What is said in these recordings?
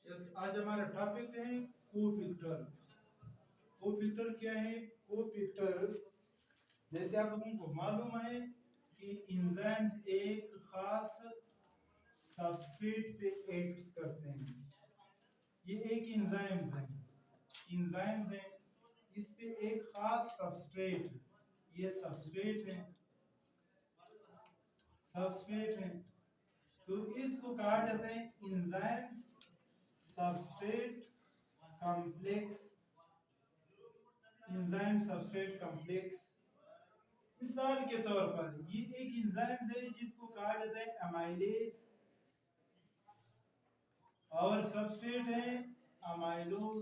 आज हमारा टॉपिक है कोपिक्टर। कोपिक्टर क्या है? कोपिक्टर जैसे आप लोगों को मालूम है कि एंजाइम्स एक खास सबस्ट्रेट पे एक्ट करते हैं। ये एक एंजाइम्स है, इस पे एक खास सबस्ट्रेट, ये सबस्ट्रेट है, तो इसको कहा जाता है enzymes substrate complex. Enzyme substrate complex मिसाल के तौर पर ये एक एंजाइम है जिसको कहा जाता है अमाइलेज, और सबस्ट्रेट है अमाइलोज।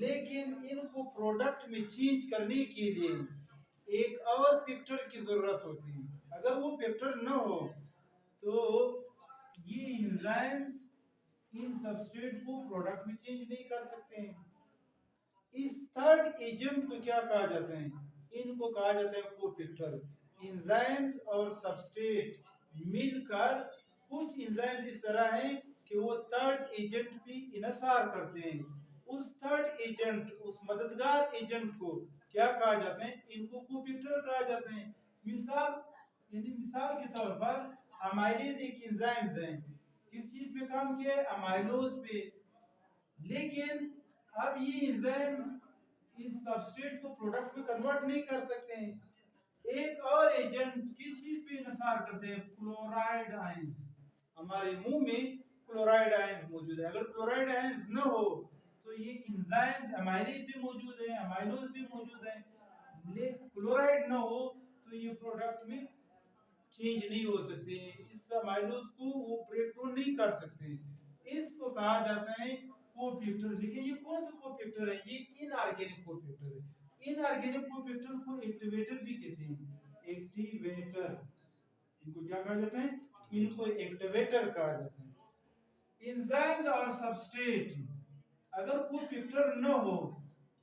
लेकिन इनको प्रोडक्ट में चेंज करने के लिए एक और पिक्टर की जरूरत होती है। अगर वो पिक्टर न हो तो ये एंजाइम्स इन सबस्ट्रेट को प्रोडक्ट में चेंज नहीं कर सकते हैं। इस थर्ड एजेंट को क्या कहा जाता है? इनको कहा जाता है कोपिक्टर। एंजाइम्स और सबस्ट्रेट मिलकर कुछ एंजाइम्स इस तरह हैं कि वो थर्ड एजेंट भी इनसार करते हैं। उस थर्ड एजेंट, उस मददगार एजेंट को क्या कहा जाता है? इनको कोपिक्टर कहा जाते हैं। मिसाल के तौर पर अमाइलेज एक एंजाइम है, किस चीज पे काम किया है? अमाइलोज पे। लेकिन अब ये एंजाइम्स इस सबस्ट्रेट को प्रोडक्ट में कन्वर्ट नहीं कर सकते हैं। एक और एजेंट किस चीज पे इंसार करते हैं? Chloride ion. हमारे मुंह में क्लोराइड आयन मौजूद है। अगर क्लोराइड आयन न हो तो ये एंजाइम्स अमाइलेज भी मौजूद है, अमाइलोज भी मौजूद है, लेकिन क्लोराइड न हो तो ये प्रोडक्ट में चेंज नहीं हो सकते हैं। इस अमाइलोज को वो ब्रेक डाउन नहीं कर सकते हैं। इसको कहा जाता है कोपिक्टर। लेकिन ये कौन सा कोपिक्टर है? ये इनऑर्गेनिक कोपिक्टर है। इनऑर्गेनिक कोपिक्टर को एक्टिवेटर भी कहते हैं। एक्टिवेटर, इनको क्या कहा जाता है? इनको एक्टिवेटर कहा जाता है। एंजाइम्स और सबस्ट्रेट अगर कोपिक्टर न हो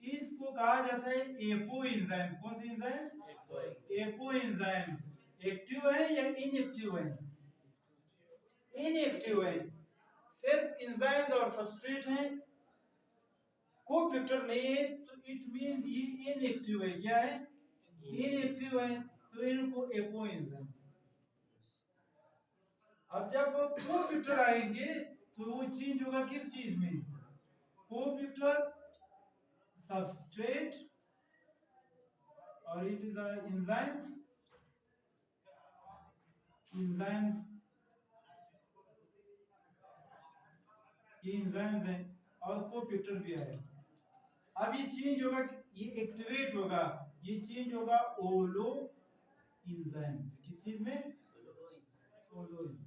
इसको कहा जाता है एपो एंजाइम। कौन से एंजाइम? Apo enzyme. एक्टिव है या इनएक्टिव है? इनएक्टिव है। सिर्फ एंजाइम्स और सबस्ट्रेट हैं, कोपिक्टर नहीं है, तो इट मींस ये इनएक्टिव है। क्या है? इनएक्टिव है, तो इनको एपो एंजाइम। अब जब कोपिक्टर आएंगे तो वो चेंज होगा किस चीज में? कोपिक्टर सबस्ट्रेट और इट इज एंजाइम्स ये एंजाइम्स हैं और कोपिक्टर भी है। अब ये चेंज होगा, ये एक्टिवेट होगा, ये चेंज होगा ओलो एंजाइम। किस चीज में? ओलो एंजाइम।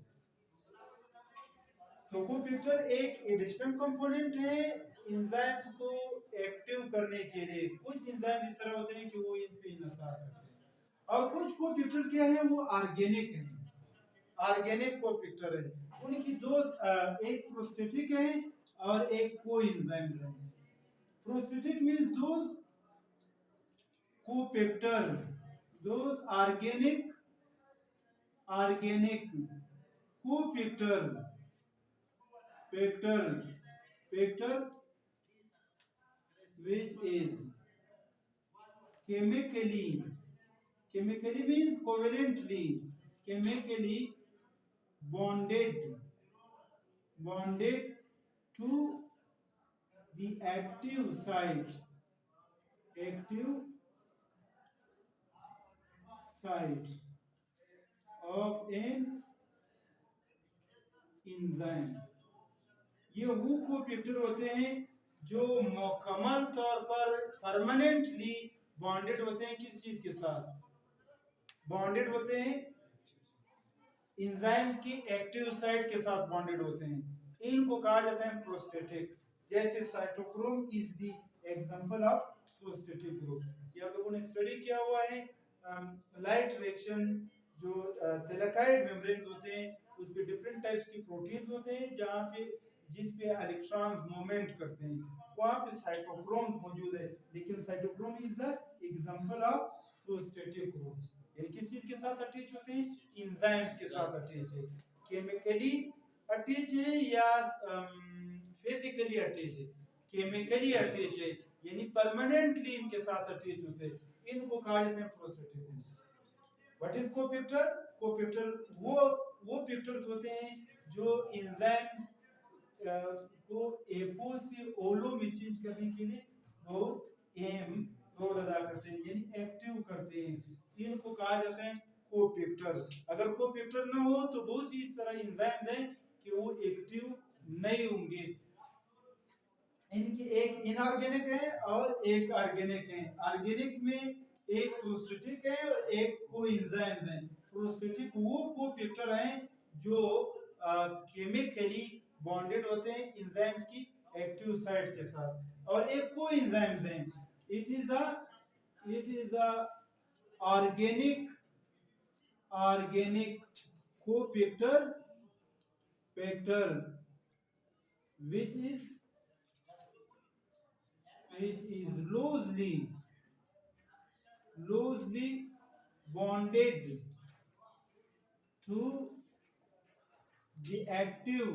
तो कोपिक्टर एक एडिशनल कंपोनेंट है एंजाइम्स को एक्टिव करने के लिए। कुछ एंजाइम इस तरह होते हैं कि वो इन पे इंसार करते हैं, और कुछ कोपिक्टर क्या है? वो ऑर्गेनिक है, ऑर्गेनिक कोपिक्टर है। उनकी दो एक प्रोस्थेटिक है और एक कोएंजाइम है। Prosthetic means those cofactor, those organic cofactor pector which is chemically means covalently, chemically bonded to the active site of an enzyme। ये वो कोपिक्टर होते हैं जो मुकम्मल तौर पर परमानेंटली बॉन्डेड होते हैं। किस चीज के साथ बॉन्डेड होते हैं? एंजाइम्स की एक्टिव साइट के साथ बॉन्डेड होते हैं। इनको कहा जाता है प्रोस्थेटिक। जैसे cytochrome is the example of prosthetic group. ये आप लोगों ने स्टडी किया हुआ है। लाइट रिएक्शन जो थैलेकॉइड मेम्ब्रेन होते हैं उस पे डिफरेंट टाइप्स की प्रोटीन होते हैं जहाँ पे जिस पे इलेक्ट्रॉन्स मूवमेंट करते हैं, वहाँ पे साइटोक्रोम मौजूद है। लेकिन cytochrome is the example of prosthetic group. ये किस चीज के साथ अटैच होते हैं? एंजाइम्स के साथ अटैच है। केमिकली अटैच है या फिजिकली अटैच है? केमिकली अटैच है, यानी परमानेंटली इनके साथ अटैच होते हैं, इनको कहा जाता है प्रोस्टेटेंस। What is कोपेक्टर? कोपेक्टर वो पेक्टर्स होते हैं जो एंजाइम्स को एपो से ओलो में चेंज करने के लिए बहुत अहम रोल अदा करते हैं, यानी एक्टिव करते हैं, इनको कहा जाता है कोपेक्टर। अगर कोपेक्टर ना हो तो बहुत सी इस तरह एंजाइम्स हैं कि वो एक्टिव नहीं होंगे। इनकी एक इनऑर्गेनिक है और एक ऑर्गेनिक है। ऑर्गेनिक में एक प्रोस्टेटिक है और एक कोएंजाइम्स है। प्रोस्टेटिक वो कोपेक्टर हैं जो केमिकली बॉन्डेड होते हैं एंजाइम्स की एक्टिव साइट के साथ, और एक कोएंजाइम्स हैं। It is a organic cofactor which is loosely bonded to the active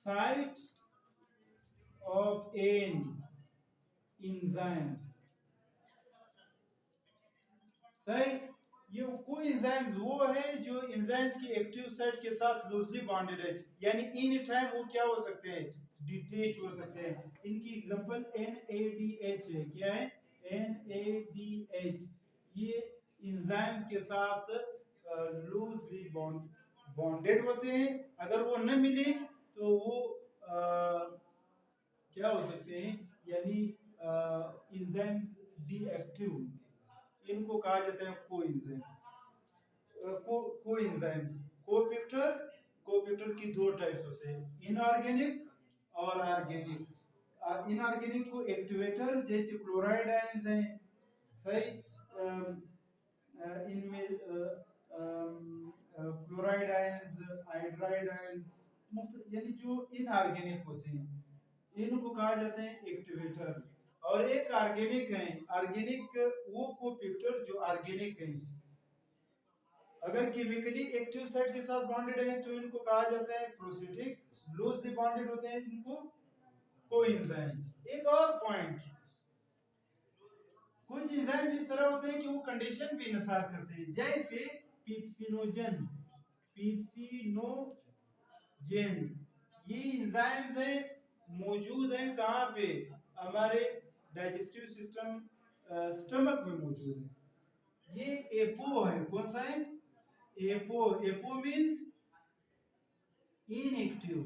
site of an enzyme। सही, ये कोई एंजाइम्स वो है जो एंजाइम्स की एक्टिव साइट के साथ लूजली बॉन्डेड है, यानी इन टाइम वो क्या हो सकते हैं? डिटेच हो सकते हैं। इनकी एग्जांपल NADH है। क्या है? NADH। ये एंजाइम्स के साथ लूजली बॉन्डेड होते हैं। अगर वो न मिले तो वो क्या हो सकते हैं? यानी एंजाइम्स डीएक्टिव, इनको कहा जाता है कोएंजाइम। कोपेक्टर की दो टाइप्स होते हैं, इनऑर्गेनिक और ऑर्गेनिक। इनऑर्गेनिक को एक्टिवेटर जैसे क्लोराइड आयंस हैं, सही, इनमें क्लोराइड आयंस, हाइड्राइड आयंस, यानी जो इनऑर्गेनिक होते हैं, इनको कहा जाता है एक्टिवेटर। और एक ऑर्गेनिक है, ऑर्गेनिक वो कोपेक्टर जो ऑर्गेनिक है, अगर केमिकली एक्टिव साइट के साथ बॉन्डेड है तो इनको कहा जाता है प्रोस्टेटिक, लूजली बॉन्डेड होते हैं इनको कोएंजाइम। एक और पॉइंट, कुछ एंजाइम इस तरह होते हैं कि वो कंडीशन पे इंसार करते हैं, जैसे पिप्सिनोजन। ये एंजाइम्स हैं, मौजूद हैं कहाँ पे? हमारे डाइजेस्टिव सिस्टम, स्टमक में मौजूद है। ये एपो है। कौन सा है? Apo means inactive.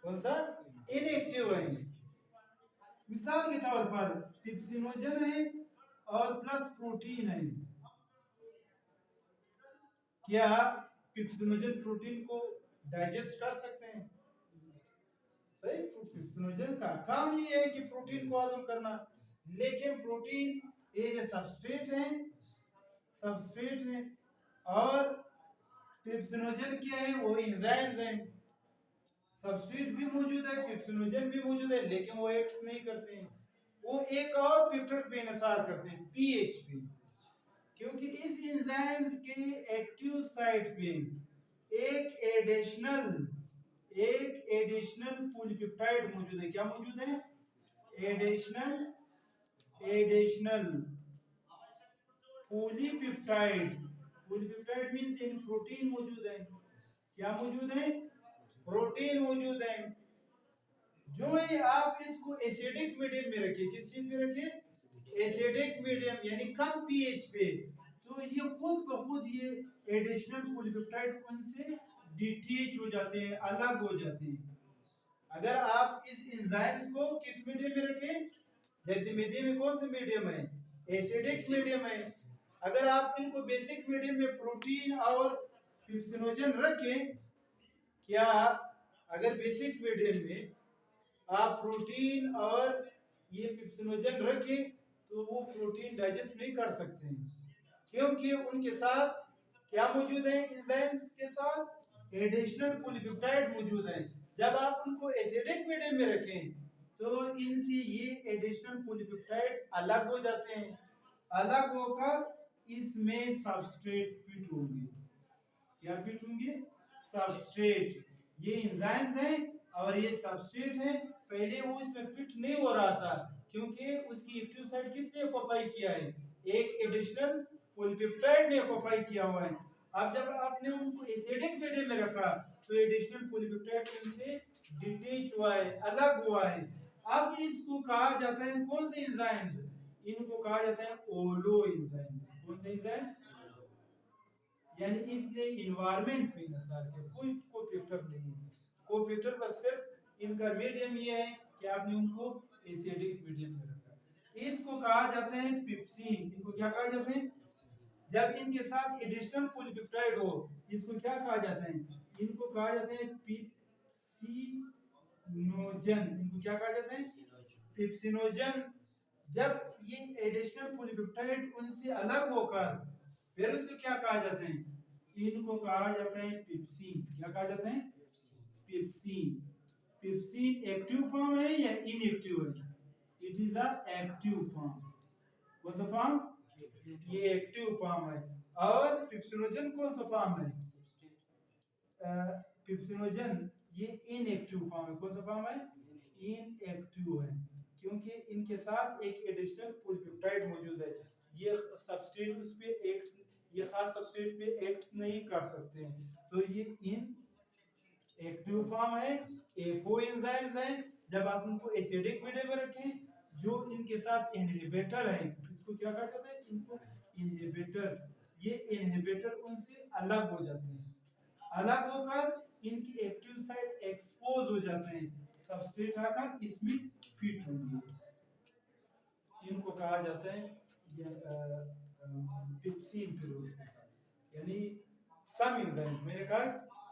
कौन सा? इनएक्टिव है। मिसाल के तौर पर पिप्सिनोजन है और प्लस प्रोटीन है। क्या पिप्सिनोजन प्रोटीन को डाइजेस्ट कर सकते हैं? सही, पिप्सिनोजन का काम ये है कि प्रोटीन को हजम करना, लेकिन प्रोटीन एक सबस्ट्रेट है और पिप्सिनोजन क्या है? वो एंजाइम्स हैं। सबस्ट्रेट भी मौजूद है, पिप्सिनोजन भी मौजूद है, लेकिन वो एक्ट नहीं करते हैं। वो एक और पेक्टर पे इंसार करते हैं, पीएच पे, क्योंकि इस एंजाइम्स के एक्टिव साइट पे एक एडिशनल पॉलीपेप्टाइड मौजूद है। क्या मौजूद है? Additional polypeptide. पॉलीपेप्टाइड मींस इन प्रोटीन मौजूद है। क्या मौजूद है? प्रोटीन मौजूद है। जो ही आप इसको एसिडिक मीडियम में रखिए, किस चीज पे रखिए? एसिडिक मीडियम, यानी कम पीएच पे, तो ये खुद ब खुद ये एडिशनल पॉलीपेप्टाइड उनसे डिटैच हो जाते हैं, अलग हो जाते हैं। अगर आप इस एंजाइम्स को किस मीडियम में रखें, जैसे मीडियम में कौन सा मीडियम है? एसिडिक मीडियम है। अगर आप इनको बेसिक मीडियम में प्रोटीन और पिप्सिनोजन रखें, क्या अगर बेसिक मीडियम में आप प्रोटीन और ये पिप्सिनोजन रखें तो वो प्रोटीन डाइजेस्ट नहीं कर सकते हैं, क्योंकि उनके साथ क्या मौजूद है? एंजाइम्स के साथ एडिशनल पॉलीपेप्टाइड मौजूद है। जब आप उनको एसिडिक मीडियम में रखें तो इनसे ये एडिशनल पॉलीपेप्टाइड अलग हो जाते हैं। अलग होकर इसमें सबस्ट्रेट फिट होंगे। क्या फिट होंगे? सबस्ट्रेट। ये एंजाइम्स हैं और ये सबस्ट्रेट है। पहले वो इसमें फिट नहीं हो रहा था क्योंकि उसकी एक्टिव साइट किसने ऑक्यूपाई किया है? एक एडिशनल पॉलीपेप्टाइड ने ऑक्यूपाई किया हुआ है। अब जब आपने उनको एसिडिक मीडियम में रखा तो एडिशनल पॉलीपेप्टाइड इनसे डिटैच हुआ है, अलग हुआ है। अब इसको कहा जाता है कौन से एंजाइम्स? इनको कहा जाता है ओलो एंजाइम। कौन से एंजाइम? यानी इसलिए इन्वायरमेंट में नसार के कोई कोफैक्टर नहीं है। कोफैक्टर बस सिर्फ इनका मीडियम ये है कि आपने उनको एसिडिक मीडियम में रखा। इसको कहा जाता है पिप्सिन। इनको क्या कहा जाता है? जब इनके साथ एडिशनल पॉलीपेप्टाइड हो इसको क्या कहा जाता है? इनको कहा जाता है पिप्सिनोजन। इनको क्या कहा जाता है? पिप्सिनोजन। जब ये एडिशनल पॉलीपेप्टाइड उनसे अलग होकर फिर उसको क्या कहा जाता है? इनको कहा जाता है पिप्सिन। क्या कहा जाता है? पिप्सिन। पिप्सिन एक्टिव फॉर्म है या इनएक्टिव है? It is the active form. कौन सा फॉर्म? ये एक्टिव फॉर्म है। और पिप्सिनोजन कौन सा फॉर्म है? पिप्सिनोजन ये इनएक्टिव फॉर्म है। कौन सा फॉर्म है? इनएक्टिव है क्योंकि इनके साथ एक एडिशनल पॉलीपेप्टाइड मौजूद है। ये सबस्ट्रेट उस पे एक्ट, ये खास सबस्ट्रेट पे एक्ट नहीं कर सकते हैं, तो ये इन एक्टिव फॉर्म है। एपो एंजाइम्स हैं। जब आप उनको एसिडिक मीडियम में रखें जो इनके साथ इनहिबिटर है, इसको क्या कहा जाता है? इनको इनहिबिटर। ये इनहिबिटर उनसे अलग हो जाते हैं। अलग होकर इनकी एक्टिव साइट एक्सपोज हो जाते हैं, सबस्ट्रेट आकर इसमें फिट होंगे। इनको कहा जाता है पिप्सिन फिर यानी सम एंजाइम। मैंने कहा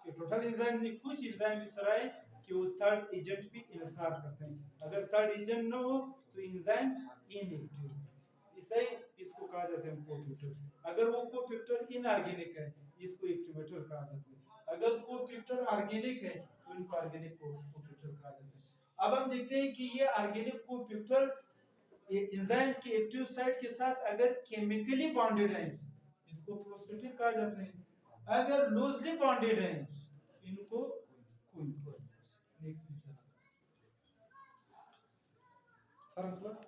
कि टोटल एंजाइम नहीं, कुछ एंजाइम इस तरह है कि वो थर्ड एजेंट भी इंसार करते हैं। अगर थर्ड एजेंट न हो तो एंजाइम इनएक्टिव। इसे इसको कहा जाता है कोफैक्टर। अगर वो कोफैक्टर इनऑर्गेनिक है इसको एक्टिवेटर कहा जाता है। अगर कोफैक्टर ऑर्गेनिक है तो इनको ऑर्गेनिक कोफैक्टर कहा जाता है। अब हम देखते हैं कि ये ऑर्गेनिक कोफैक्टर एंजाइम की एक्टिव साइट के साथ अगर केमिकली बॉन्डेड है इसको प्रोस्टेटिक कहा जाता है। अगर लूजली बॉन्डेड है इनको कोई नेक्स्ट